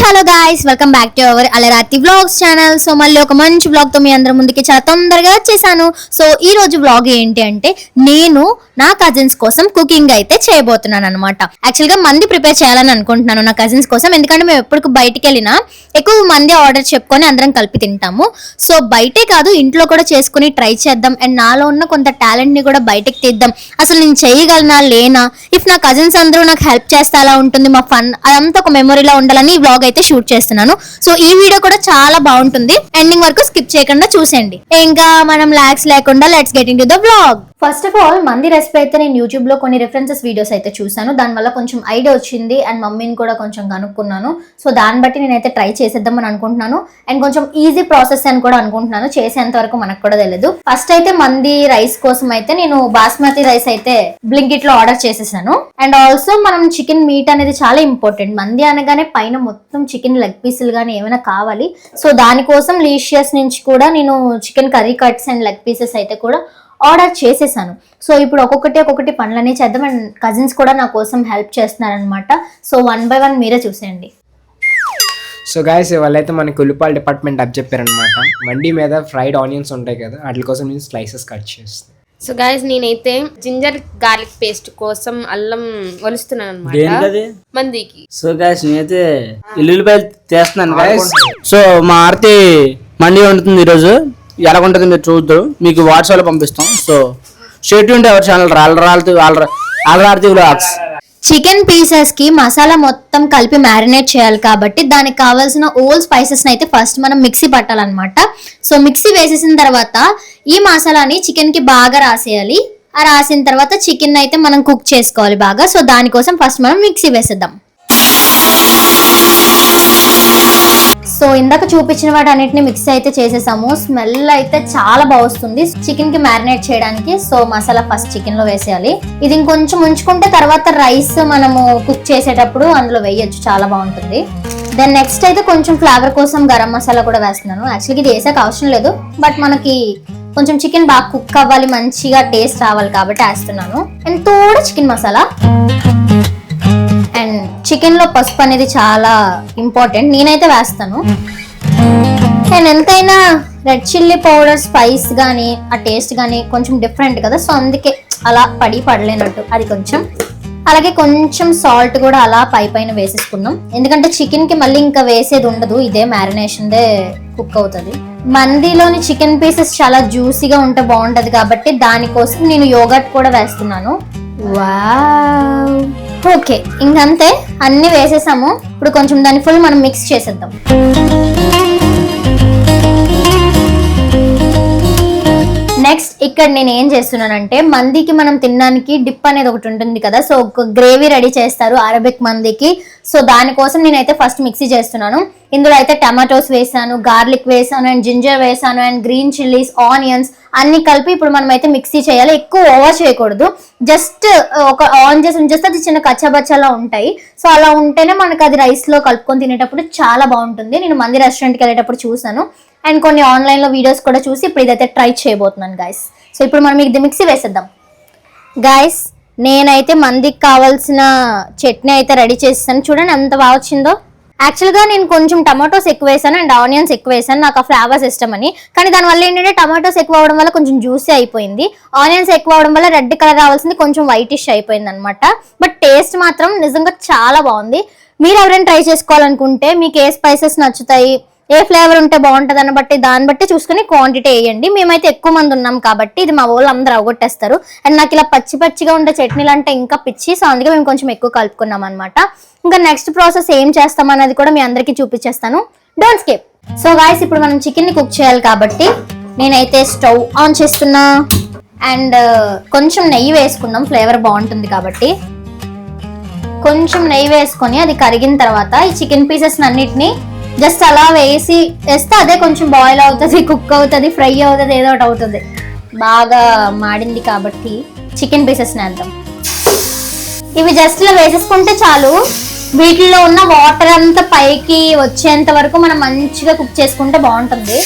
Hello guys, welcome back to our Alarathi vlogs channel. So మళ్ళీ ఒక మంచి వ్లాగ్ తో మీ అందరి ముందుకి చాలా తొందరగా వచ్చేసాను. సో ఈ రోజు వ్లాగ్ ఏంటి అంటే నేను నా కజిన్స్ కోసం కుకింగ్ అయితే చేయబోతున్నాను అనమాట. యాక్చువల్ గా మంది ప్రిపేర్ చేయాలని అనుకుంటున్నాను నా కజిన్స్ కోసం. ఎందుకంటే మేము ఎప్పుడు బయటికి వెళ్ళినా ఎక్కువ మంది ఆర్డర్ చెప్పుకొని అందరం కలిపి తింటాము. సో బయటే కాదు ఇంట్లో కూడా చేసుకుని ట్రై చేద్దాం. అండ్ నాలో ఉన్న కొంత టాలెంట్ ని కూడా బయటకు తీద్దాం. అసలు నేను చేయగలనా లేనా, ఇఫ్ నా కజిన్స్ అందరూ నాకు హెల్ప్ చేస్తే అలా ఉంటుంది మా ఫన్, అదంతా ఒక మెమొరీలా ఉండాలని ఈ వ్లాగ్ అయితే షూట్ చేస్తున్నాను. సో ఈ వీడియో కూడా చాలా బాగుంటుంది, ఎండింగ్ వరకు స్కిప్ చేయకుండా చూసేయండి. ఇంకా మనం లాగ్స్ లేకుండా let's get in to the vlog. First of all మంది రెసిపీ అయితే నేను యూట్యూబ్ లో కొన్ని రిఫరెన్సెస్ వీడియోస్ అయితే చూసాను. దానివల్ల కొంచెం ఐడియా వచ్చింది అండ్ మమ్మీని కూడా కొంచెం కనుక్కున్నాను. సో దాన్ని బట్టి నేనైతే ట్రై చేసేద్దామని అనుకుంటున్నాను. అండ్ కొంచెం ఈజీ ప్రాసెస్ అని కూడా అనుకుంటున్నాను. చేసేంత వరకు మనకు కూడా తెలియదు. ఫస్ట్ అయితే మంది రైస్ కోసం అయితే నేను బాస్మతి రైస్ అయితే బ్లింకిట్ లో ఆర్డర్ చేసేసాను. అండ్ ఆల్సో మనం చికెన్ మీట్ అనేది చాలా ఇంపార్టెంట్. మంది అనగానే పైన మొత్తం చికెన్ లెగ్ పీసులు కానీ ఏమైనా కావాలి. సో దానికోసం లీషియస్ నుంచి కూడా నేను chicken curry cuts and leg pieces అయితే కూడా ఆర్డర్ చేసేసాను. సో ఇప్పుడు ఒక్కొక్కటి పనులనే చేద్దాం. అండ్ కజిన్స్ కూడా నా కోసం హెల్ప్ చేస్తున్నారనమాట. సో 1 by 1 మీరే చూసేయండి. సో గాయస్, వాళ్ళైతే మనకి ఉల్లిపాయల డిపార్ట్మెంట్ అప్ చెప్పారనమాట. మండి మీద ఫ్రైడ్ ఆనియన్స్ ఉంటాయి కదా, వాటి కోసం నేను స్లైసెస్ కట్ చేస్తాను. సో గాయస్, నేనైతే జింజర్ గార్లిక్ పేస్ట్ కోసం అల్లం ఒలుస్తున్నాను అనమాట మందికి. సో గాయస్, నేనైతే ఉల్లిపాయలు చేస్తున్నాను గాయస్. సో మా ఆర్తి మండి వండుతుంది ఈరోజు. ఎలా ఉంటుంది మీరు చూద్దరు, మీకు వాట్సాప్ లో పంపిస్తాం. సో షేట్ ఉంటే ఎవరి ఛానల్ ఆల్రార్తి వ్లాగ్స్. చికెన్ పీసెస్ కి మసాలా మొత్తం కలిపి మ్యారినేట్ చేయాలి కాబట్టి దానికి కావాల్సిన ఓల్ స్పైసెస్ అయితే ఫస్ట్ మనం మిక్సీ పట్టాలన్నమాట. సో మిక్సీ వేసేసిన తర్వాత ఈ మసాలాని చికెన్ కి బాగా రాసేయాలి. ఆ రాసిన తర్వాత చికెన్ అయితే మనం కుక్ చేసుకోవాలి బాగా. సో దానికోసం ఫస్ట్ మనం మిక్సీ వేసేద్దాం. సో ఇందాక చూపించిన వాటి అన్నిటిని మిక్స్ అయితే చేసేసాము. స్మెల్ అయితే చాలా బాగా వస్తుంది చికెన్ కి మ్యారినేట్ చేయడానికి. సో మసాలా ఫస్ట్ చికెన్ లో వేసేయాలి. ఇది ఇంకొంచెం ఉంచుకుంటే తర్వాత రైస్ మనము కుక్ చేసేటప్పుడు అందులో వేయొచ్చు, చాలా బాగుంటుంది. దెన్ నెక్స్ట్ అయితే కొంచెం ఫ్లేవర్ కోసం గరం మసాలా కూడా వేస్తున్నాను. యాక్చువల్గా ఇది వేసాక అవసరం లేదు, బట్ మనకి కొంచెం చికెన్ బాగా కుక్ అవ్వాలి, మంచిగా టేస్ట్ రావాలి కాబట్టి వేస్తున్నాను. అండ్ తోడు చికెన్ మసాలా. అండ్ చికెన్ లో పసుపు అనేది చాలా ఇంపార్టెంట్, నేనైతే వేస్తాను. అండ్ ఎంతైనా రెడ్ చిల్లీ పౌడర్ స్పైస్ కానీ ఆ టేస్ట్ కానీ కొంచెం డిఫరెంట్ కదా, సో అందుకే అలా పడలేనట్టు అది కొంచెం. అలాగే కొంచెం సాల్ట్ కూడా అలా పైన వేసేసుకున్నాం, ఎందుకంటే చికెన్ కి మళ్ళీ ఇంకా వేసేది ఉండదు, ఇదే మ్యారినేషన్ దే కుక్ అవుతుంది. మందిలోని చికెన్ పీసెస్ చాలా జ్యూసీగా ఉంటే బాగుంటది కాబట్టి దానికోసం నేను యోగర్ట్ కూడా వేస్తున్నాను. వావ్, ఓకే, ఇంకంతే అన్ని వేసేసాము. ఇప్పుడు కొంచెం దాన్ని ఫుల్ మనం మిక్స్ చేసేద్దాం. నెక్స్ట్ ఇక్కడ నేను ఏం చేస్తున్నానంటే మందికి మనం తినడానికి డిప్ అనేది ఒకటి ఉంటుంది కదా, సో ఒక గ్రేవీ రెడీ చేస్తారు అరబిక్ మందికి. సో దానికోసం నేనైతే ఫస్ట్ మిక్సీ చేస్తున్నాను. ఇందులో అయితే టమాటోస్ వేసాను, గార్లిక్ వేసాను, అండ్ జింజర్ వేసాను, అండ్ గ్రీన్ చిల్లీస్, ఆనియన్స్ అన్ని కలిపి ఇప్పుడు మనం అయితే మిక్సీ చేయాలి. ఎక్కువ ఓవర్ చేయకూడదు, జస్ట్ ఒక ఆన్ చేసి ఉంచేస్తే అది చిన్న కచ్చాబచ్చాలా ఉంటాయి. సో అలా ఉంటేనే మనకు అది రైస్ లో కలుపుకొని తినేటప్పుడు చాలా బాగుంటుంది. నేను మంది రెస్టారెంట్కి వెళ్ళేటప్పుడు చూసాను అండ్ కొన్ని ఆన్లైన్ లో వీడియోస్ కూడా చూసి ఇప్పుడు ఇదైతే ట్రై చేయబోతున్నాను గైస్. సో ఇప్పుడు మనం ఇది మిక్సీ వేసేద్దాం. గైస్, నేనైతే మందికి కావాల్సిన చట్నీ అయితే రెడీ చేస్తాను. చూడండి ఎంత బాగా వచ్చిందో. యాక్చువల్గా నేను కొంచెం టమాటోస్ ఎక్కువ వేసాను అండ్ ఆనియన్స్ ఎక్కువ వేసాను, నాకు ఆ ఫ్లేవర్స్ ఇష్టం అని. కానీ దానివల్ల ఏంటంటే టమాటోస్ ఎక్కువ అవడం వల్ల కొంచెం జ్యూసీ అయిపోయింది, ఆనియన్స్ ఎక్కువ అవడం వల్ల రెడ్ కలర్ రావాల్సింది కొంచెం వైటిష్ అయిపోయింది అనమాట. బట్ టేస్ట్ మాత్రం నిజంగా చాలా బాగుంది. మీరు ఎవరైనా ట్రై చేసుకోవాలనుకుంటే మీకు ఏ స్పైసెస్ నచ్చుతాయి, ఏ ఫ్లేవర్ ఉంటే బాగుంటుంది అని బట్టి దాన్ని బట్టి చూసుకుని క్వాంటిటీ వేయండి. మేమైతే ఎక్కువ మంది ఉన్నాం కాబట్టి ఇది మా వాళ్ళు అందరూ అవగొట్టేస్తారు. అండ్ నాకు ఇలా పచ్చిగా ఉండే చట్నీలు అంటే ఇంకా పిచ్చి, సో అందుకే మేము కొంచెం ఎక్కువ కలుపుకున్నాం అనమాట. ఇంకా నెక్స్ట్ ప్రాసెస్ ఏం చేస్తాం అన్నది కూడా మీ అందరికీ చూపించేస్తాను, డోంట్ స్కిప్. సో గాయ్స్, ఇప్పుడు మనం చికెన్ ని కుక్ చేయాలి కాబట్టి నేనైతే స్టవ్ ఆన్ చేస్తున్నా. అండ్ కొంచెం నెయ్యి వేసుకుందాం, ఫ్లేవర్ బాగుంటుంది కాబట్టి. కొంచెం నెయ్యి వేసుకొని అది కరిగిన తర్వాత ఈ చికెన్ పీసెస్ అన్నిటిని జస్ట్ అలా వేస్తే అదే కొంచెం బాయిల్ అవుతుంది, కుక్ అవుతుంది, ఫ్రై అవుతుంది, ఏదో ఒకటి అవుతుంది. బాగా మాడింది కాబట్టి చికెన్ పీసెస్ వేద్దాం. ఇవి జస్ట్ ఇలా వేసేసుకుంటే చాలు. వీటిల్లో ఉన్న వాటర్ అంతా పైకి వచ్చేంత వరకు మనం మంచిగా కుక్ చేసుకుంటే బాగుంటుంది.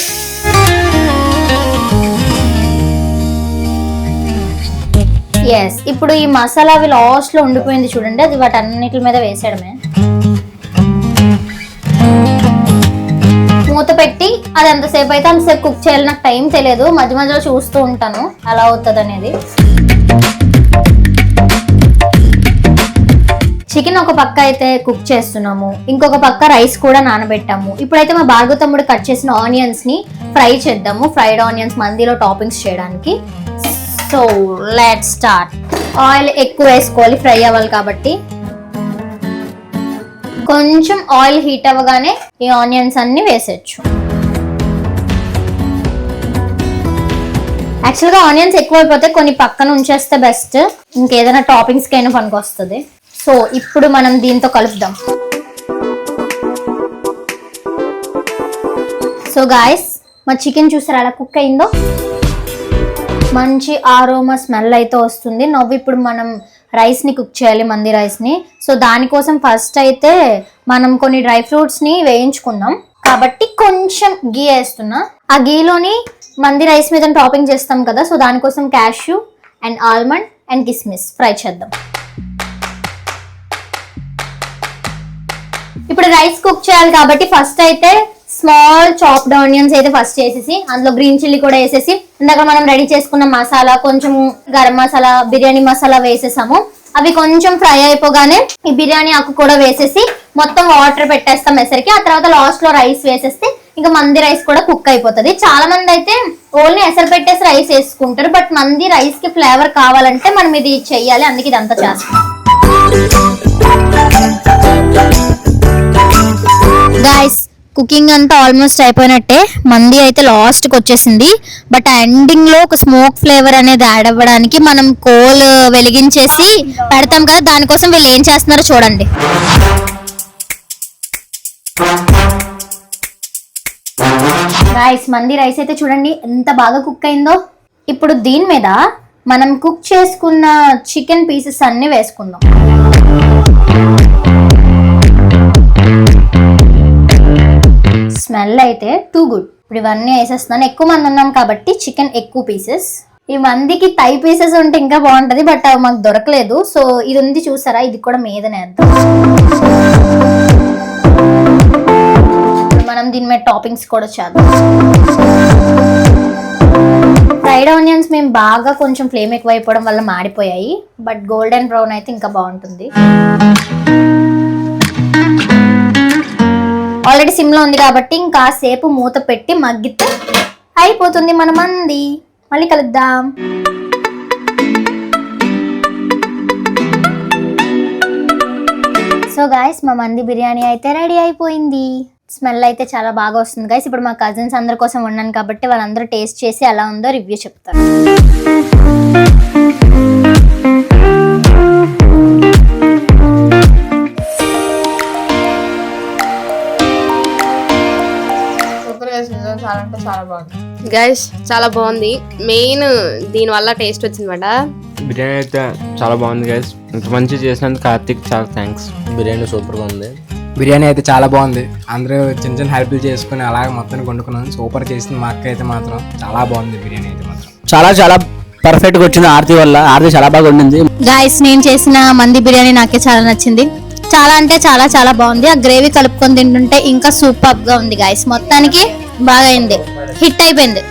ఎస్, ఇప్పుడు ఈ మసాలా అవి లాస్ట్ లో ఉండిపోయింది చూడండి, అది వాటి అన్నిటి మీద వేసేయడమే. అది ఎంతసేపు అయితే అంతసేపు కుక్ చేయాలి. నాకు టైం తెలియదు, మధ్య మధ్యలో చూస్తూ ఉంటాను ఎలా అవుతుంది అనేది. చికెన్ ఒక పక్క అయితే కుక్ చేస్తున్నాము, ఇంకొక పక్క రైస్ కూడా నానబెట్టాము. ఇప్పుడైతే మా భార్గవ తమ్ముడు కట్ చేసిన ఆనియన్స్ ని ఫ్రై చేద్దాము. ఫ్రైడ్ ఆనియన్స్ మందిలో టాపింగ్స్ చేయడానికి. So let's start. ఆయిల్ ఎక్కువ వేసుకోవాలి, ఫ్రై అవ్వాలి కాబట్టి. కొంచెం ఆయిల్ హీట్ అవ్వగానే ఈ ఆనియన్స్ అన్ని వేసేయచ్చు. యాక్చువల్గా ఆనియన్స్ ఎక్కువైపోతే కొన్ని పక్కన ఉంచేస్తే బెస్ట్, ఇంకేదైనా టాపింగ్స్కి అయినా పనికి వస్తుంది. సో ఇప్పుడు మనం దీంతో కలుపుదాం. సో గాయస్, మా చికెన్ చూసారా అలా కుక్ అయిందో, మంచి ఆరోమా స్మెల్ అయితే వస్తుంది. నవ్వు ఇప్పుడు మనం రైస్ని కుక్ చేయాలి, మంది రైస్ని. సో దానికోసం ఫస్ట్ అయితే మనం కొన్ని డ్రై ఫ్రూట్స్ని వేయించుకుందాం కాబట్టి కొంచెం గీ వేస్తున్నా. ఆ గీలోని మంది రైస్ మీద టాపింగ్ చేస్తాం కదా, సో దానికోసం క్యాష్యూ అండ్ ఆల్మండ్ అండ్ కిస్మిస్ ఫ్రై చేద్దాం. ఇప్పుడు రైస్ కుక్ చేయాలి కాబట్టి ఫస్ట్ అయితే స్మాల్ చాప్డ్ ఆనియన్స్ అయితే ఫస్ట్ వేసేసి అందులో గ్రీన్ చిల్లీ కూడా వేసేసి ఇందాక మనం రెడీ చేసుకున్న మసాలా, కొంచెం గరం మసాలా, బిర్యానీ మసాలా వేసేసాము. అవి కొంచెం ఫ్రై అయిపోగానే ఈ బిర్యానీ ఆకు కూడా వేసేసి మొత్తం వాటర్ పెట్టేస్తాం ఎసరికి. ఆ తర్వాత లాస్ట్ లో రైస్ వేసేస్తే ఇంకా మంది రైస్ కూడా కుక్ అయిపోతుంది. చాలా మంది అయితే ఓన్లీ ఎసరు పెట్టేసి రైస్ వేసుకుంటారు, బట్ మంది రైస్ కి ఫ్లేవర్ కావాలంటే మనం ఇది చెయ్యాలి, అందుకే ఇదంతా చేస్తాం. గాయస్, కుకింగ్ అంతా ఆల్మోస్ట్ అయిపోయినట్టే. మంది అయితే లాస్ట్కి వచ్చేసింది, బట్ ఆ ఎండింగ్ లో ఒక స్మోక్ ఫ్లేవర్ అనేది యాడ్ అవ్వడానికి మనం కోల్ వెలిగించేసి పెడతాం కదా, దానికోసం వీళ్ళు ఏం చేస్తున్నారో చూడండి. గాయస్, మంది రైస్ అయితే చూడండి ఎంత బాగా కుక్ అయిందో. ఇప్పుడు దీని మీద మనం కుక్ చేసుకున్న చికెన్ పీసెస్ అన్ని వేసుకుందాం. స్మెల్ అయితే టూ గుడ్. ఇప్పుడు ఇవన్నీ వేసేస్తున్నాను. ఎక్కువ మంది ఉన్నాం కాబట్టి చికెన్ ఎక్కువ పీసెస్. ఈ మందికి థై పీసెస్ ఉంటే ఇంకా బాగుంటది, బట్ అవి మాకు దొరకలేదు. సో ఇది ఉంది చూసారా, ఇది కూడా మీదనే వేద్దాం. మనం దీని మీద టాపింగ్స్ కూడా చేద్దాం. ఫ్రైడ్ ఆనియన్స్ మేము బాగా కొంచెం ఫ్లేమ్ ఎక్కువ అయిపోవడం వల్ల మాడిపోయాయి, బట్ గోల్డెన్ బ్రౌన్ అయితే ఇంకా బాగుంటుంది. ఆల్రెడీ సిమ్ లో ఉంది కాబట్టి ఇంకాసేపు మూత పెట్టి మగ్గితే అయిపోతుంది మన మంది. మళ్ళీ కలుద్దాం. సో గాయస్, మా మంది బిర్యానీ అయితే రెడీ అయిపోయింది. స్మెల్ అయితే చాలా బాగా వస్తుంది గాయస్. ఇప్పుడు మా కజిన్స్ అందరి కోసం ఉన్నాను కాబట్టి వాళ్ళందరూ టేస్ట్ చేసి ఎలా ఉందో రివ్యూ చెప్తారు. గైస్, చాలా బాగుంది. మెయిన్ దీని వల్ల టేస్ట్ వచ్చిందన్నమాట. బిర్యానీ అయితే చాలా బాగుంది గైస్. ఇంత మంచి చేసినందుకు కార్తిక్ చాలా థ్యాంక్స్. బిర్యానీ సూపర్గా ఉంది. బిర్యానీ అయితే చాలా బాగుంది. అందరూ చిన్న చిన్న హెల్ప్లు చేసుకుని అలాగే మొత్తాన్ని వండుకున్నాను. సూపర్ చేసింది మా అక్క అయితే మాత్రం. చాలా బాగుంది బిర్యానీ అయితే మాత్రం. చాలా చాలా పర్ఫెక్ట్ గా వచ్చింది ఆర్తి వల్ల. ఆర్తి చాలా బాగా వండింది. గాయస్, నేను చేసిన మంది బిర్యానీ నాకే చాలా నచ్చింది. చాలా అంటే చాలా చాలా బాగుంది. ఆ గ్రేవీ కలుపుకొని తింటుంటే ఇంకా సూపర్ గా ఉంది గాయస్. మొత్తానికి బాగా అయింది, హిట్ అయిపోయింది.